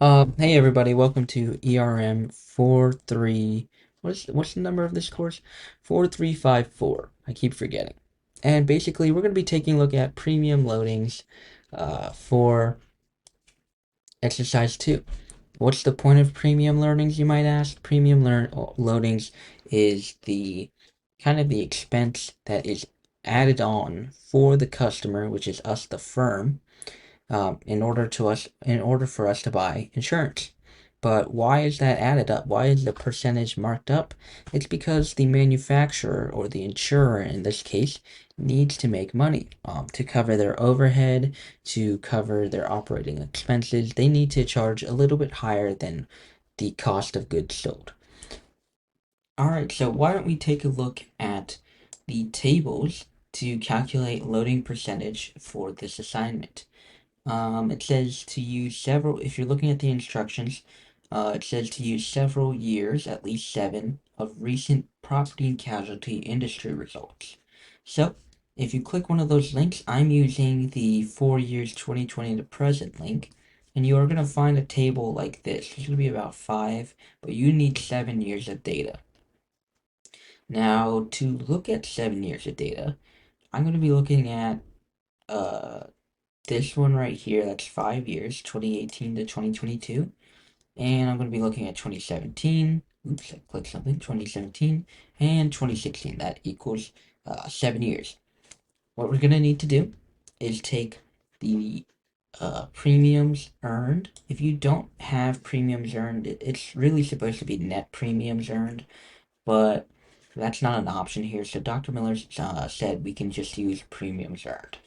Hey everybody, welcome to ERM 43. What's the number of this course? 4354. I keep forgetting. And basically, we're going to be taking a look at premium loadings for exercise 2. What's the point of premium learnings, you might ask? Loadings is the kind of the expense that is added on for the customer, which is us, the firm, in order for us to buy insurance. But why is that added up? Why is the percentage marked up? It's because the manufacturer, or the insurer in this case, needs to make money to cover their overhead, to cover their operating expenses. They need to charge a little bit higher than the cost of goods sold. Alright, so why don't we take a look at the tables to calculate loading percentage for this assignment. It says to use several, if you're looking at the instructions, it says to use several years, at least 7, of recent property and casualty industry results. So, if you click one of those links, I'm using the 4 years 2020 to present link, and you are going to find a table like this. It's going to be about 5, but you need 7 years of data. Now, to look at 7 years of data, I'm going to be looking at uh, this one right here, that's 5 years, 2018 to 2022. And I'm going to be looking at 2017. Oops, I clicked something. 2017 and 2016. That equals 7 years. What we're going to need to do is take the premiums earned. If you don't have premiums earned, it's really supposed to be net premiums earned, but that's not an option here. So Dr. Miller said we can just use premiums earned.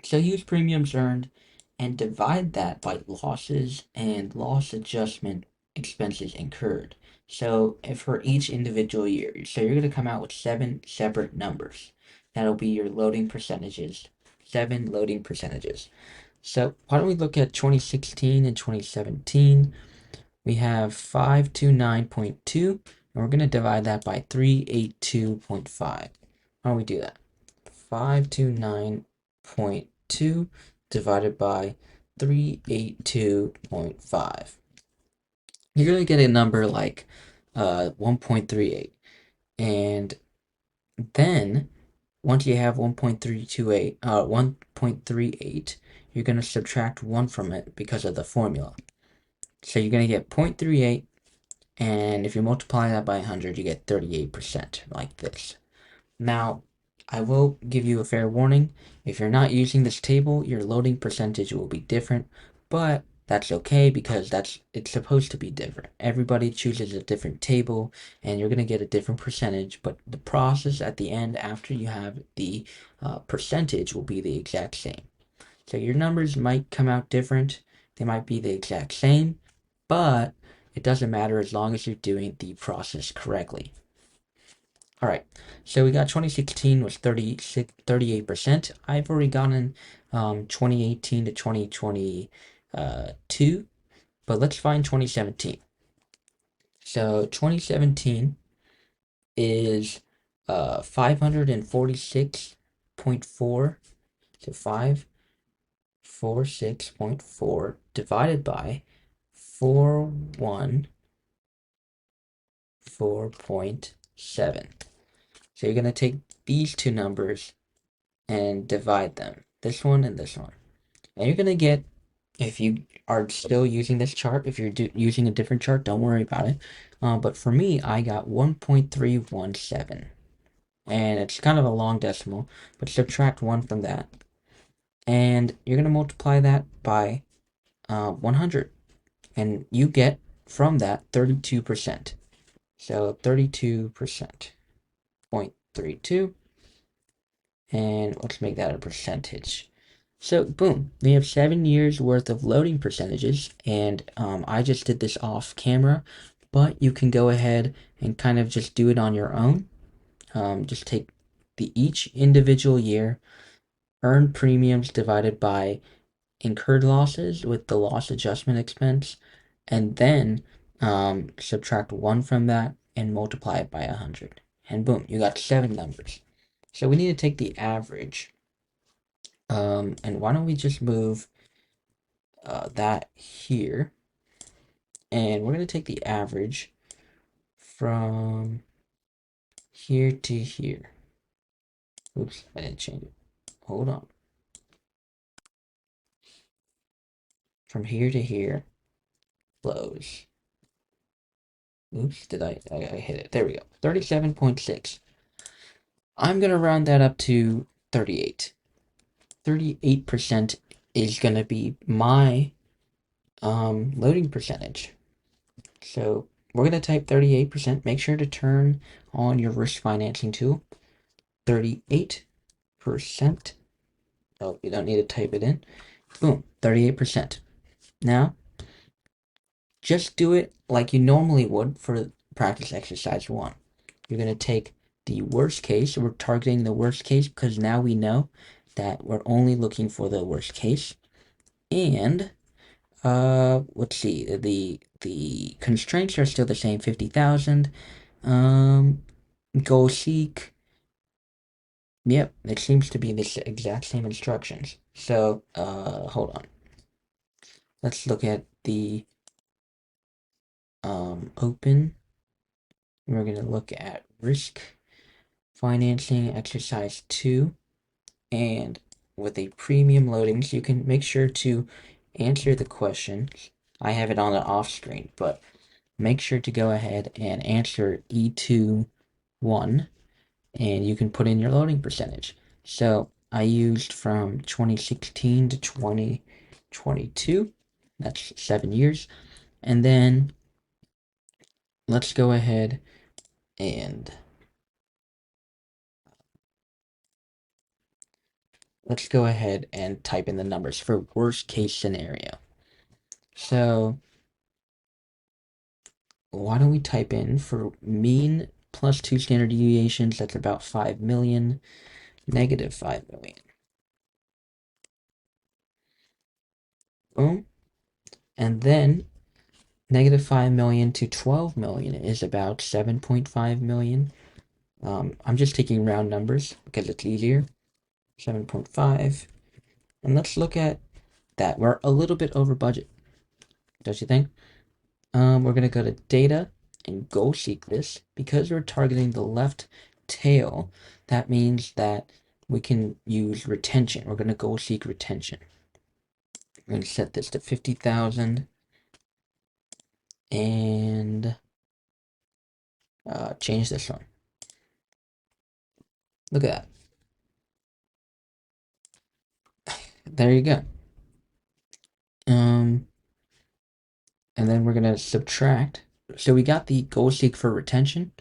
So use premiums earned and divide that by losses and loss adjustment expenses incurred. So if for each individual year, so you're going to come out with 7 separate numbers. That'll be your loading percentages, 7 loading percentages. So why don't we look at 2016 and 2017? We have 529.2, and we're going to divide that by 382.5. Why don't we do that? 529.2 divided by 382.5. You're going to get a number like 1.38. And then once you have 1.38, you're going to subtract 1 from it because of the formula. So you're going to get 0.38, and if you multiply that by 100, you get 38%, like this. Now, I will give you a fair warning. If you're not using this table, your loading percentage will be different, but that's okay because it's supposed to be different. Everybody chooses a different table and you're going to get a different percentage, but the process at the end after you have the percentage will be the exact same. So your numbers might come out different. They might be the exact same, but it doesn't matter as long as you're doing the process correctly. All right, so we got 2016 was 38%. I've already gotten 2018 to 2022, but let's find 2017. So 2017 is 546.4, so 546.4 divided by 414.7. So you're going to take these two numbers and divide them, this one and this one. And you're going to get, if you are still using this chart, if you're using a different chart, don't worry about it. But for me, I got 1.317. And it's kind of a long decimal, but subtract 1 from that. And you're going to multiply that by 100. And you get from that 32%. So 32%, 0.32. And let's make that a percentage. So boom, we have 7 years worth of loading percentages, and I just did this off camera, but you can go ahead and kind of just do it on your own. Just take each individual year, earned premiums divided by incurred losses with the loss adjustment expense, and then subtract 1 from that and multiply it by 100. And boom, you got 7 numbers. So we need to take the average. And why don't we just move that here? And we're going to take the average from here to here. Oops, I didn't change it. Hold on. From here to here, close. Oops, did I hit it? There we go. 37.6. I'm going to round that up to 38. 38% is going to be my loading percentage. So we're going to type 38%. Make sure to turn on your risk financing tool. 38%. Oh, you don't need to type it in. Boom, 38%. Now, just do it like you normally would for practice exercise 1. You're going to take the worst case. We're targeting the worst case because now we know that we're only looking for the worst case. And let's see, the constraints are still the same, 50,000. Goal seek. Yep, it seems to be the exact same instructions. So, hold on. Let's look at the open. We're going to look at risk financing exercise 2, and with a premium loading, so you can make sure to answer the questions. I have it on the off screen, but make sure to go ahead and answer E2 1, and you can put in your loading percentage. So I used from 2016 to 2022. That's 7 years. And then let's go ahead and type in the numbers for worst case scenario. So why don't we type in for mean plus 2 standard deviations, that's about 5 million, negative 5 million. Boom. And then negative 5 million to 12 million is about 7.5 million. I'm just taking round numbers because it's easier. 7.5. And let's look at that. We're a little bit over budget, don't you think? We're going to go to data and goal seek this. Because we're targeting the left tail, that means that we can use retention. We're going to goal seek retention. We're going to set this to 50,000 and change this one. Look at that. There you go. And then we're going to subtract. So we got the goal seek for retention,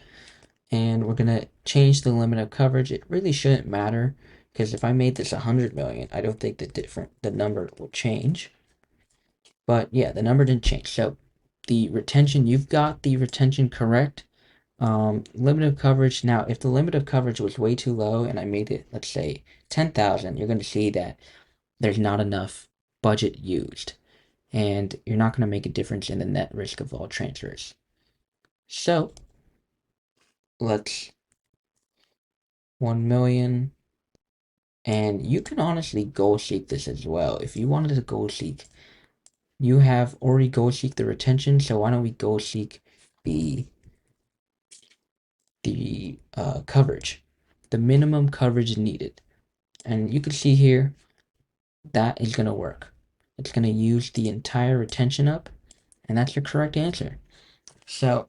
and we're going to change the limit of coverage. It really shouldn't matter, because if I made this 100 million, I don't think the number will change. But yeah, the number didn't change. So the retention, you've got the retention correct. Limit of coverage. Now, if the limit of coverage was way too low and I made it, let's say 10,000, you're going to see that there's not enough budget used, and you're not going to make a difference in the net risk of all transfers. So let's 1 million, and you can honestly goal seek this as well. If you wanted to goal seek, you have already goal seek the retention, so why don't we goal seek the coverage, the minimum coverage needed. And you can see here that is going to work. It's going to use the entire retention up, and that's your correct answer. So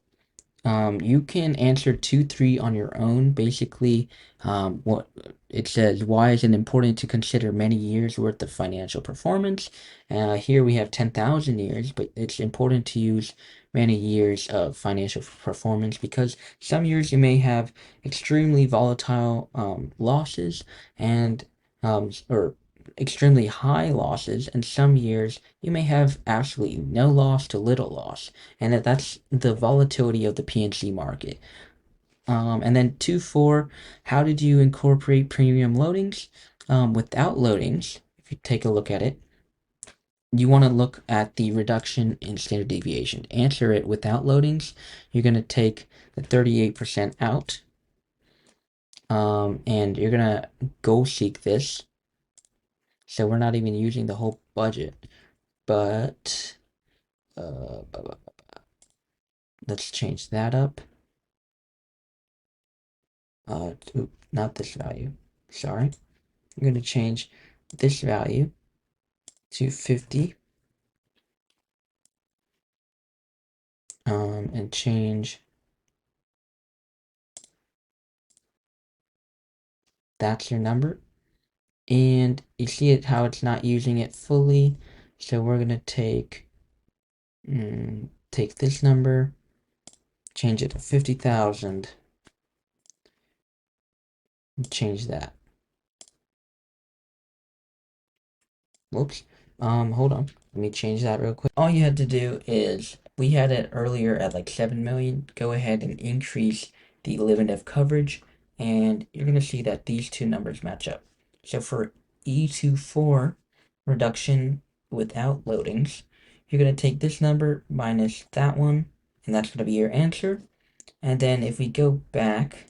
you can answer 2, 3 on your own. Basically, what it says, why is it important to consider many years worth of financial performance? Here we have 10,000 years, but it's important to use many years of financial performance because some years you may have extremely volatile losses and or extremely high losses, and some years you may have absolutely no loss to little loss, and that's the volatility of the PNC market. And then 2.4, how did you incorporate premium loadings? Without loadings, if you take a look at it, you want to look at the reduction in standard deviation. Answer it without loadings. You're going to take the 38% out, and you're going to goal seek this. So we're not even using the whole budget, but let's change that up. Not this value. Sorry. I'm going to change this value to 50. And change that's your number. And you see it how it's not using it fully. So we're going to take this number, change it to 50,000, and change that. Whoops. Hold on. Let me change that real quick. All you had to do is, we had it earlier at like 7 million. Go ahead and increase the limit of coverage, and you're going to see that these two numbers match up. So for E24 reduction without loadings, you're going to take this number minus that one, and that's going to be your answer. And then if we go back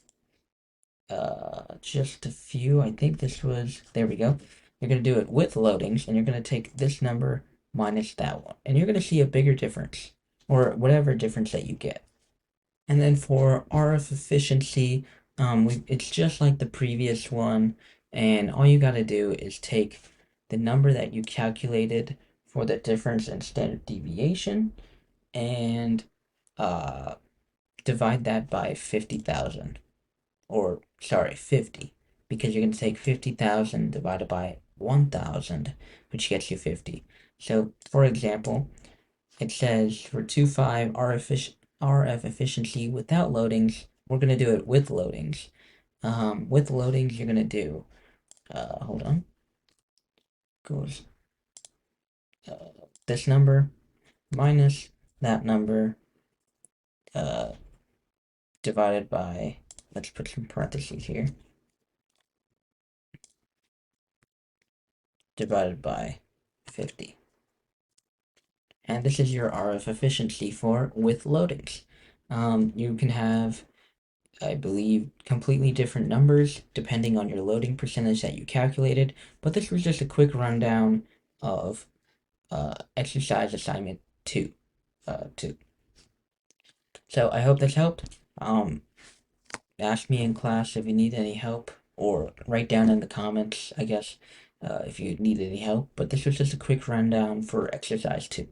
just a few, I think this was, there we go. You're going to do it with loadings, and you're going to take this number minus that one, and you're going to see a bigger difference, or whatever difference that you get. And then for RF efficiency, it's just like the previous one, and all you got to do is take the number that you calculated for the difference in standard deviation and divide that by 50,000. Or sorry, 50, because you're going to take 50,000 divided by 1,000, which gets you 50. So, for example, it says for 2.5 RF efficiency without loadings, we're going to do it with loadings. With loadings, you're going to do, hold on, goes this number minus that number divided by, let's put some parentheses here, divided by 50. And this is your RF efficiency for with loadings. You can have, I believe, completely different numbers depending on your loading percentage that you calculated, but this was just a quick rundown of exercise assignment 2. 2. So I hope this helped. Ask me in class if you need any help, or write down in the comments, I guess, if you need any help. But this was just a quick rundown for exercise 2.